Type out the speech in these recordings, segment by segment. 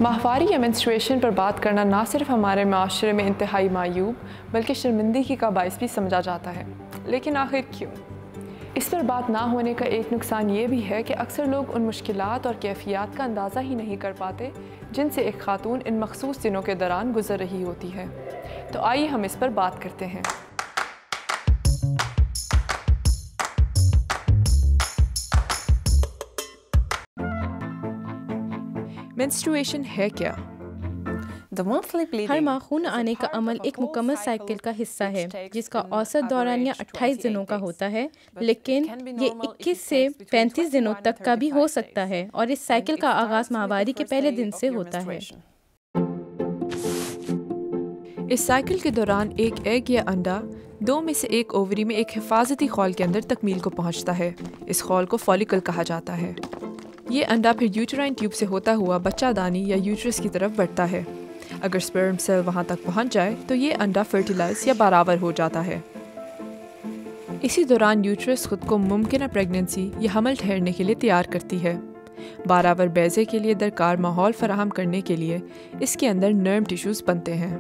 माहवारी या मेंस्ट्रुएशन पर बात करना ना सिर्फ हमारे माशरे में इंतहाई मायूब बल्कि शर्मिंदगी का बायस भी समझा जाता है। लेकिन आखिर क्यों? इस पर बात ना होने का एक नुकसान ये भी है कि अक्सर लोग उन मुश्किलात और कैफियत का अंदाज़ा ही नहीं कर पाते जिनसे एक खातून इन मखसूस दिनों के दौरान गुजर रही होती है। तो आइए हम इस पर बात करते हैं। मेंस्ट्रुएशन है क्या? हर माह खून आने का अमल एक मुकम्मल साइकिल का हिस्सा है जिसका औसत दौरानिया 28 दिनों का होता है, लेकिन ये 21 से 35 दिनों तक का भी हो सकता है और इस साइकिल का आगाज माहवारी के पहले दिन से होता है। इस साइकिल के दौरान एक एग या अंडा दो में से एक ओवरी में एक हिफाजती खौल के अंदर तकमील को पहुंचता है। इस खौल को फॉलिकल कहा जाता है। ये अंडा फिर यूटेराइन ट्यूब से होता हुआ बच्चादानी या यूट्रस की तरफ बढ़ता है। अगर स्पर्म सेल वहाँ तक पहुँच जाए तो ये अंडा फर्टिलाइज या बारावर हो जाता है। इसी दौरान यूट्रस खुद को मुमकिन प्रेगनेंसी या हमल ठहरने के लिए तैयार करती है। बारावर बैज़े के लिए दरकार माहौल फराहम करने के लिए इसके अंदर नर्म टिश्यूज़ बनते हैं।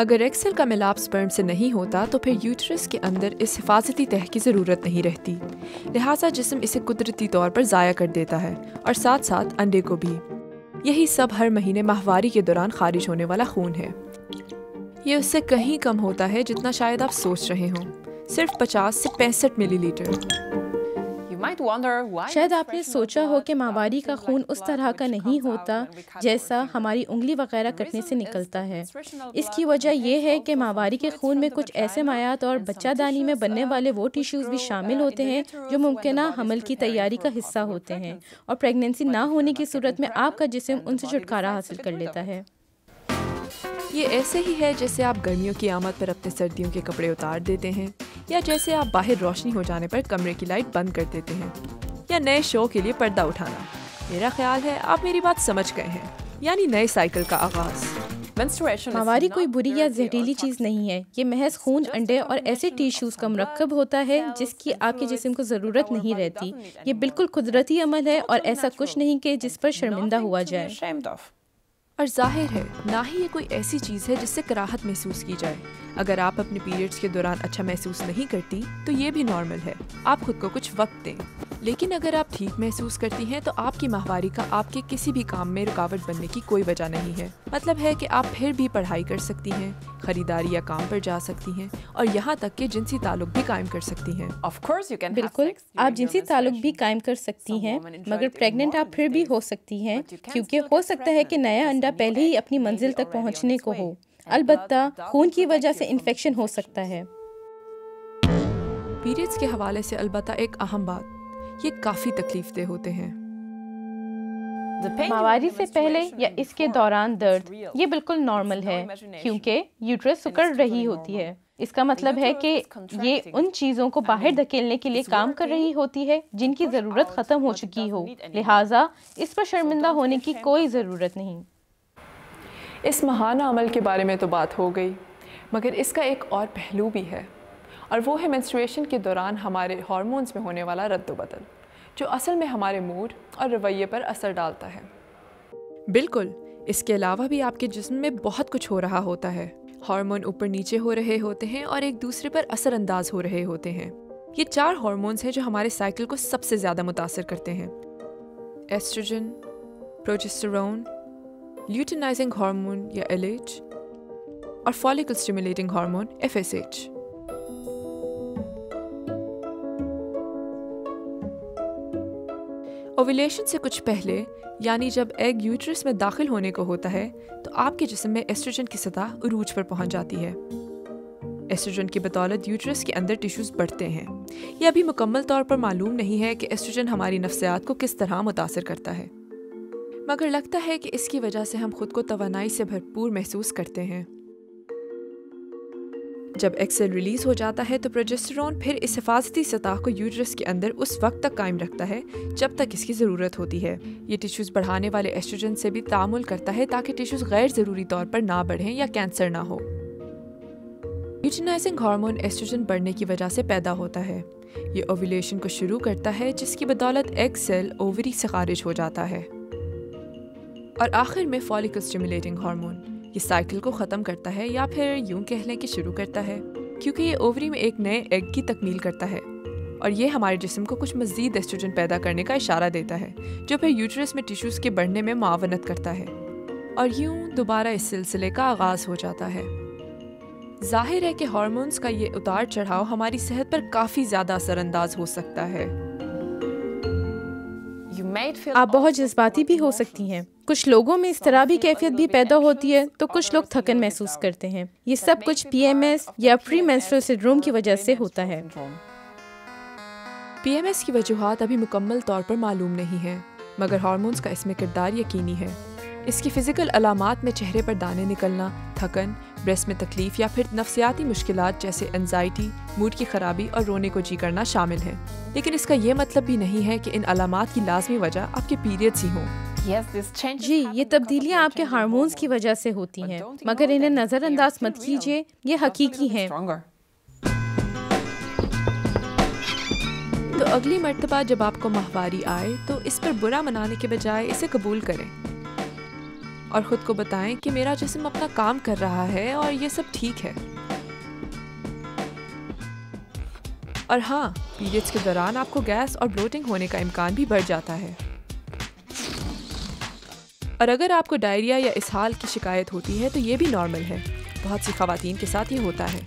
अगर एग सेल का मिलाप स्पर्म से नहीं होता तो फिर यूट्रस के अंदर इस हिफाजती तह की ज़रूरत नहीं रहती, लिहाजा जिस्म इसे कुदरती तौर पर ज़ाया कर देता है और साथ साथ अंडे को भी। यही सब हर महीने माहवारी के दौरान खारिज होने वाला खून है। ये उससे कहीं कम होता है जितना शायद आप सोच रहे हों, सिर्फ 50 से 65 मिलीलीटर। शायद आपने सोचा हो कि माहवारी का खून उस तरह का नहीं होता जैसा हमारी उंगली वगैरह कटने से निकलता है। इसकी वजह यह है कि माहवारी के खून में कुछ ऐसे मायात और बच्चादानी में बनने वाले वो टिश्यूज़ भी शामिल होते हैं जो मुमकिन हमल की तैयारी का हिस्सा होते हैं, और प्रेगनेंसी ना होने की सूरत में आपका जिस्म उनसे छुटकारा हासिल कर लेता है। ये ऐसे ही है जैसे आप गर्मियों की आमद पर अपने सर्दियों के कपड़े उतार देते हैं, या जैसे आप बाहर रोशनी हो जाने पर कमरे की लाइट बंद कर देते हैं, या नए शो के लिए पर्दा उठाना। मेरा ख्याल है आप मेरी बात समझ गए हैं, यानी नए साइकिल का आगाज। माहवारी कोई बुरी या जहरीली चीज़ नहीं है। ये महज खून, अंडे और ऐसे टिश्यूज़ का मरकब होता है जिसकी आपके जिस्म को ज़रूरत नहीं रहती। ये बिल्कुल कुदरती अमल है और ऐसा कुछ नहीं कि जिस पर शर्मिंदा हुआ जाए। और जाहिर है ना ही ये कोई ऐसी चीज़ है जिससे कराहत महसूस की जाए। अगर आप अपने पीरियड्स के दौरान अच्छा महसूस नहीं करती तो ये भी नॉर्मल है, आप खुद को कुछ वक्त दें। लेकिन अगर आप ठीक महसूस करती हैं तो आपकी माहवारी का आपके किसी भी काम में रुकावट बनने की कोई वजह नहीं है। मतलब है कि आप फिर भी पढ़ाई कर सकती हैं, खरीदारी या काम पर जा सकती हैं और यहाँ तक कि जिनसी ताल्लुक भी कायम कर सकती हैं। बिल्कुल, आप जिनसी ताल्लुक भी कायम कर सकती हैं, मगर प्रेग्नेंट आप फिर भी हो सकती हैं, क्योंकि हो सकता है कि नया अंडा पहले ही अपनी मंजिल तक पहुँचने को हो। अलबत्ता खून की वजह से इन्फेक्शन हो सकता है। पीरियड्स के हवाले से अलबत्ता एक अहम बात, ये काफ़ी तकलीफदेह होते हैं। माहवारी से पहले या इसके दौरान दर्द ये बिल्कुल नॉर्मल है, क्योंकि यूट्रस सिकुड़ रही होती है। इसका मतलब है कि ये उन चीज़ों को बाहर धकेलने के लिए काम कर रही होती है जिनकी ज़रूरत ख़त्म हो चुकी हो, लिहाजा इस पर शर्मिंदा होने की कोई ज़रूरत नहीं। इस महाना अमल के बारे में तो बात हो गई, मगर इसका एक और पहलू भी है, और वो है मेंस्ट्रुएशन के दौरान हमारे हार्मोन्स में होने वाला रद्द-बदल, जो असल में हमारे मूड और रवैये पर असर डालता है। बिल्कुल, इसके अलावा भी आपके जिस्म में बहुत कुछ हो रहा होता है। हार्मोन ऊपर नीचे हो रहे होते हैं और एक दूसरे पर असरअंदाज हो रहे होते हैं। ये 4 हार्मोन्स हैं जो हमारे साइकिल को सबसे ज़्यादा मुतासिर करते हैं: एस्ट्रोजन, प्रोजेस्टेरोन, ल्यूटिनाइजिंग हार्मोन या LH और follicle stimulating hormone FSH। Ovulation से कुछ पहले, यानी जब एग यूट्रस में दाखिल होने को होता है, तो आपके जिस्म में एस्ट्रोजन की सतह उरूज पर पहुंच जाती है। एस्ट्रोजन की बदौलत यूट्रस के अंदर टिश्यूज बढ़ते हैं। यह अभी मुकम्मल तौर पर मालूम नहीं है कि एस्ट्रोजन हमारी नफ्सियात को किस तरह मुतासिर करता है, मगर लगता है कि इसकी वजह से हम खुद को तवानाई से भरपूर महसूस करते हैं। जब एग सेल रिलीज हो जाता है तो प्रोजेस्टेरोन फिर इस हिफाजती सतह को यूट्रस के अंदर उस वक्त तक कायम रखता है जब तक इसकी ज़रूरत होती है। ये टिश्यूज़ बढ़ाने वाले एस्ट्रोजन से भी तामुल करता है ताकि टिश्यूज़ गैर ज़रूरी तौर पर ना बढ़ें या कैंसर ना हो। ल्यूटिनाइजिंग हार्मोन एस्ट्रोजन बढ़ने की वजह से पैदा होता है। ये ओव्यूलेशन को शुरू करता है, जिसकी बदौलत एग सेल ओवरी से खारिज हो जाता है। اور آخر میں فولیکل اسٹیمولیٹنگ ہارمون، یہ سائیکل کو ختم کرتا ہے یا پھر یوں کہہ لیں کہ شروع کرتا ہے، کیونکہ یہ اووری میں ایک نئے ایگ کی تکمیل کرتا ہے اور یہ ہمارے جسم کو کچھ مزید ایسٹروجن پیدا کرنے کا اشارہ دیتا ہے جو پھر یوٹرس میں ٹیشوز کے بڑھنے میں معاونت کرتا ہے اور یوں دوبارہ اس سلسلے کا آغاز ہو جاتا ہے۔ ظاہر ہے کہ ہارمونز کا یہ اتار چڑھاؤ ہماری صحت پر کافی زیادہ اثر انداز ہو سکتا ہے۔ آپ بہت جذباتی بھی ہو سکتی ہیں، کچھ لوگوں میں اضطرابی کیفیت بھی پیدا ہوتی ہے تو کچھ لوگ تھکن محسوس کرتے ہیں۔ یہ سب کچھ PMS یا پری مینسٹرل سنڈروم کی وجہ سے ہوتا ہے۔ PMS کی وجوہات ابھی مکمل طور پر معلوم نہیں ہیں، مگر ہارمونز کا اس میں کردار یقینی ہے۔ اس کی فزیکل علامات میں چہرے پر دانے نکلنا، تھکن، بریسٹ میں تکلیف یا پھر نفسیاتی مشکلات جیسے انزائٹی، موڈ کی خرابی اور رونے کو جی کرنا شامل ہیں، لیکن اس کا یہ مطلب بھی نہیں ہے کہ ان علامات کی لازمی وجہ آپ کے پیریڈز ہی ہوں۔ جی، یہ تبدیلیاں آپ کے ہارمونز کی وجہ سے ہوتی ہیں، مگر انہیں نظر انداز مت کیجیے، یہ حقیقی ہیں۔ تو اگلی مرتبہ جب آپ کو ماہواری آئے تو اس پر برا منانے کے بجائے اسے قبول کریں اور خود کو بتائیں کہ میرا جسم اپنا کام کر رہا ہے اور یہ سب ٹھیک ہے۔ اور ہاں، پیریڈز کے دوران آپ کو گیس اور بلوٹنگ ہونے کا امکان بھی بڑھ جاتا ہے، اور اگر آپ کو ڈائریا یا اسہال کی شکایت ہوتی ہے تو یہ بھی نارمل ہے۔ بہت سی خواتین کے ساتھ یہ ہوتا ہے۔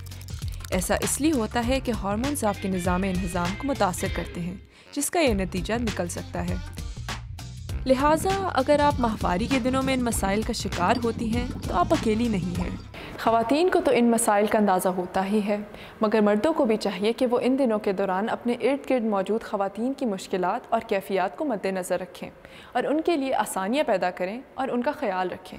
ایسا اس لیے ہوتا ہے کہ ہارمونز آپ کے نظام انہضام کو متاثر کرتے ہیں، جس کا یہ نتیجہ نکل سکتا ہے۔ لہٰذا اگر آپ ماہواری کے دنوں میں ان مسائل کا شکار ہوتی ہیں تو آپ اکیلی نہیں ہیں۔ خواتین کو تو ان مسائل کا اندازہ ہوتا ہی ہے، مگر مردوں کو بھی چاہیے کہ وہ ان دنوں کے دوران اپنے ارد گرد موجود خواتین کی مشکلات اور کیفیات کو مد نظر رکھیں اور ان کے لیے آسانیاں پیدا کریں اور ان کا خیال رکھیں۔